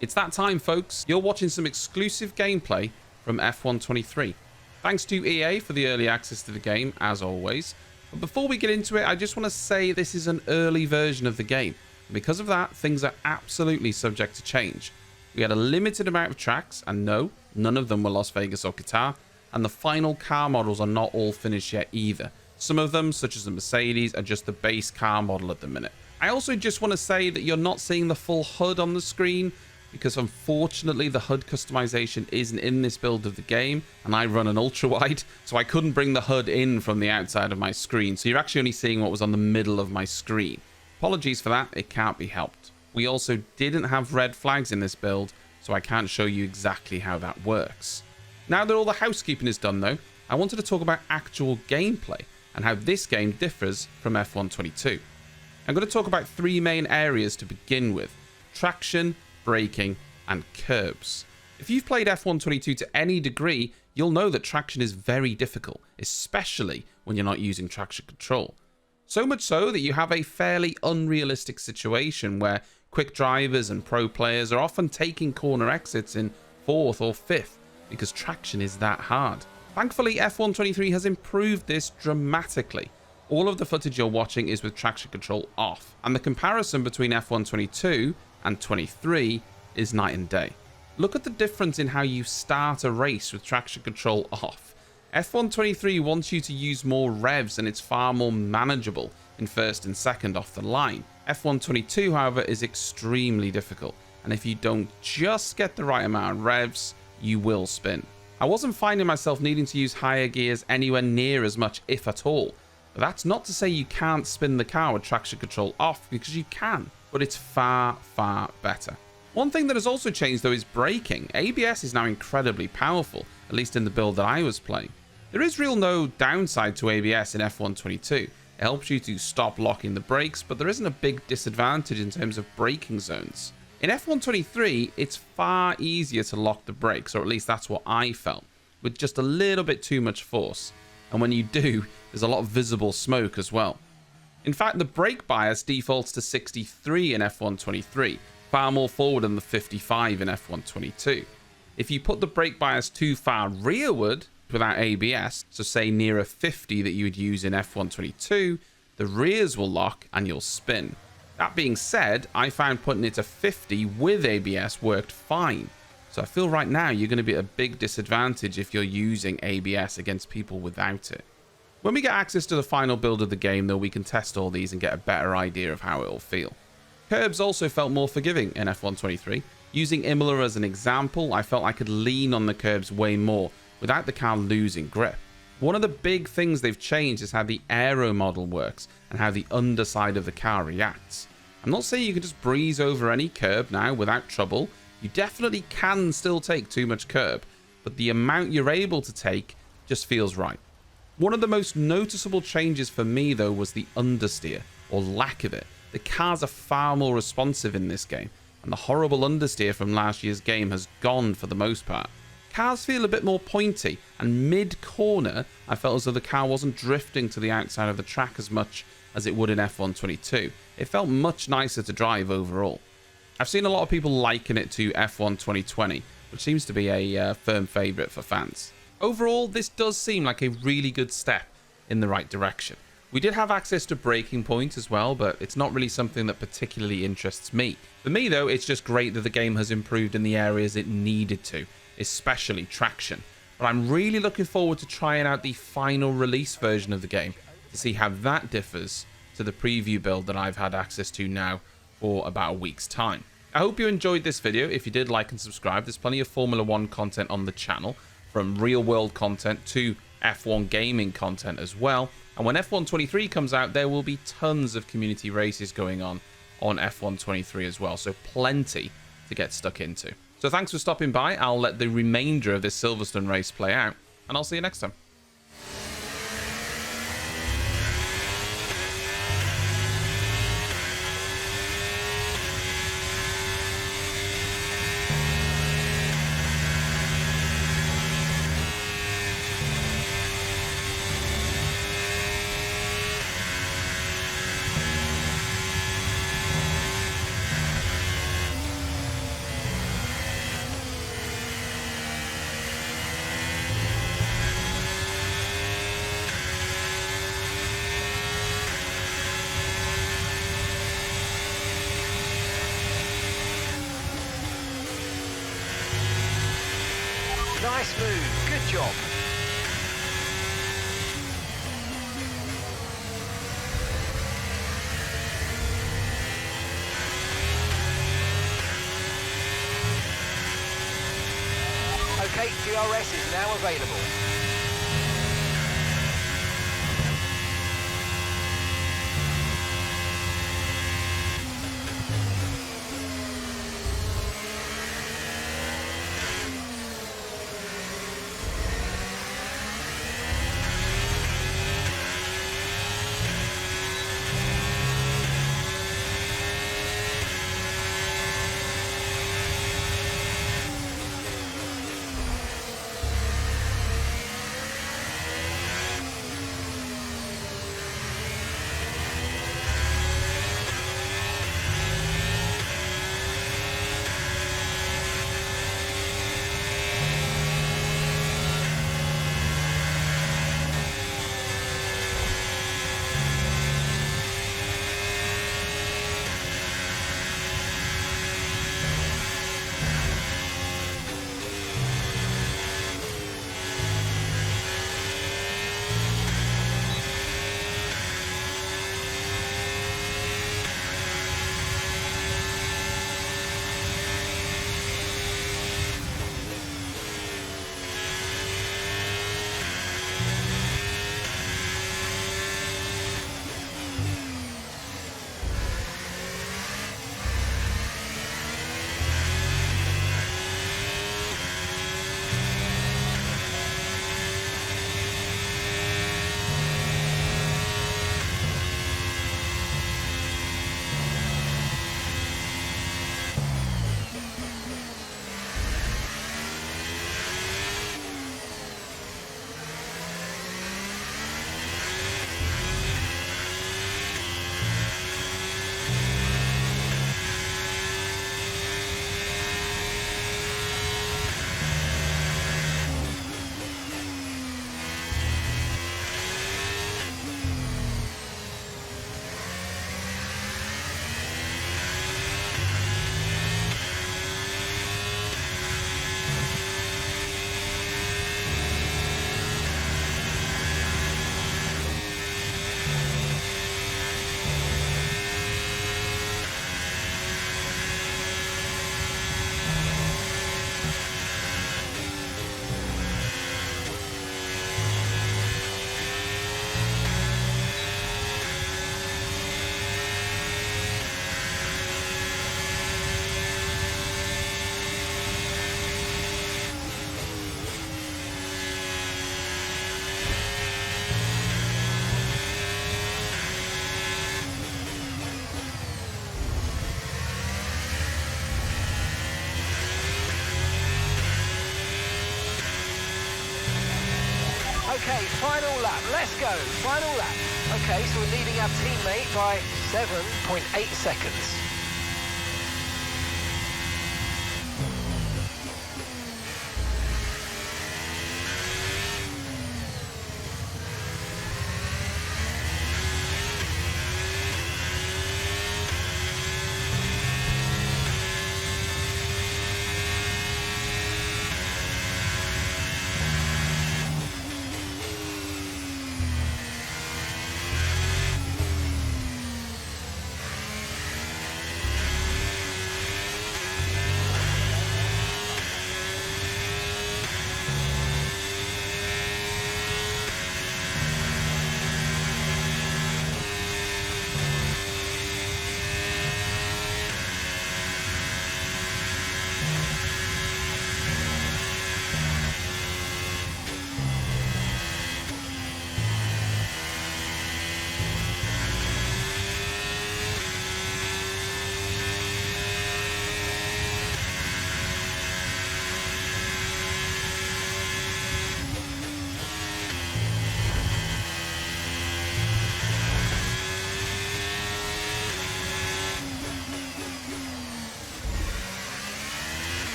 It's that time, folks. You're watching some exclusive gameplay from F123. Thanks to EA for the early access to the game, as always. But before we get into it, I just want to say this is an early version of the game. And because of that, things are absolutely subject to change. We had a limited amount of tracks, and no, none of them were Las Vegas or Qatar. And the final car models are not all finished yet either. Some of them, such as the Mercedes, are just the base car model at the minute. I also just want to say that you're not seeing the full HUD on the screen, because unfortunately the HUD customization isn't in this build of the game, and I run an ultra wide, so I couldn't bring the HUD in from the outside of my screen, so you're actually only seeing what was on the middle of my screen. Apologies for that, it can't be helped. We also didn't have red flags in this build, so I can't show you exactly how that works. Now that all the housekeeping is done though, I wanted to talk about actual gameplay and how this game differs from F122. I'm going to talk about three main areas to begin with: traction, braking, and curbs. If you've played F122 to any degree, you'll know that traction is very difficult, especially when you're not using traction control. So much so that you have a fairly unrealistic situation where quick drivers and pro players are often taking corner exits in 4th or 5th because traction is that hard. Thankfully, F123 has improved this dramatically. All of the footage you're watching is with traction control off, and the comparison between F122 and 23 is night and day. Look at the difference in how you start a race with traction control off. F123 wants you to use more revs, and it's far more manageable in 1st and 2nd off the line. F122, however, is extremely difficult, and if you don't just get the right amount of revs, you will spin. I wasn't finding myself needing to use higher gears anywhere near as much, if at all. But that's not to say you can't spin the car with traction control off, because you can, but it's far, far better. One thing that has also changed though is braking. ABS is now incredibly powerful, at least in the build that I was playing. There is no downside to ABS in F122. It helps you to stop locking the brakes, but there isn't a big disadvantage in terms of braking zones. In F123, it's far easier to lock the brakes, or at least that's what I felt, with just a little bit too much force. And when you do, there's a lot of visible smoke as well. In fact, the brake bias defaults to 63 in F123, far more forward than the 55 in F122. If you put the brake bias too far rearward without ABS, so say near a 50 that you would use in F122, the rears will lock and you'll spin. That being said, I found putting it to 50 with ABS worked fine. So I feel right now you're going to be at a big disadvantage if you're using ABS against people without it. When we get access to the final build of the game though, we can test all these and get a better idea of how it will feel. Curbs also felt more forgiving in F123. Using Imola as an example, I felt I could lean on the curbs way more without the car losing grip. One of the big things they've changed is how the aero model works and how the underside of the car reacts. I'm not saying you can just breeze over any curb now without trouble. You definitely can still take too much curb, but the amount you're able to take just feels right. One of the most noticeable changes for me though was the understeer, or lack of it. The cars are far more responsive in this game, and the horrible understeer from last year's game has gone for the most part. Cars feel a bit more pointy, and mid-corner I felt as though the car wasn't drifting to the outside of the track as much as it would in F122. It felt much nicer to drive overall. I've seen a lot of people liken it to F1 2020, which seems to be a firm favourite for fans. Overall, this does seem like a really good step in the right direction. We did have access to braking points as well, but it's not really something that particularly interests me. For me though, it's just great that the game has improved in the areas it needed to, especially traction. But I'm really looking forward to trying out the final release version of the game to see how that differs to the preview build that I've had access to now for about a week's time. I hope you enjoyed this video. If you did, like and subscribe. There's plenty of Formula 1 content on the channel, from real world content to F1 gaming content as well. And when F1 23 comes out, there will be tons of community races going on F1 23 as well, so plenty to get stuck into. So thanks for stopping by. I'll let the remainder of this Silverstone race play out, and I'll see you next time. Nice move, good job. Okay, DRS is now available. Okay, final lap, let's go, final lap. Okay, so we're leading our teammate by 7.8 seconds.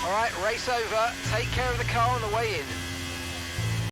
All right, race over. Take care of the car on the way in.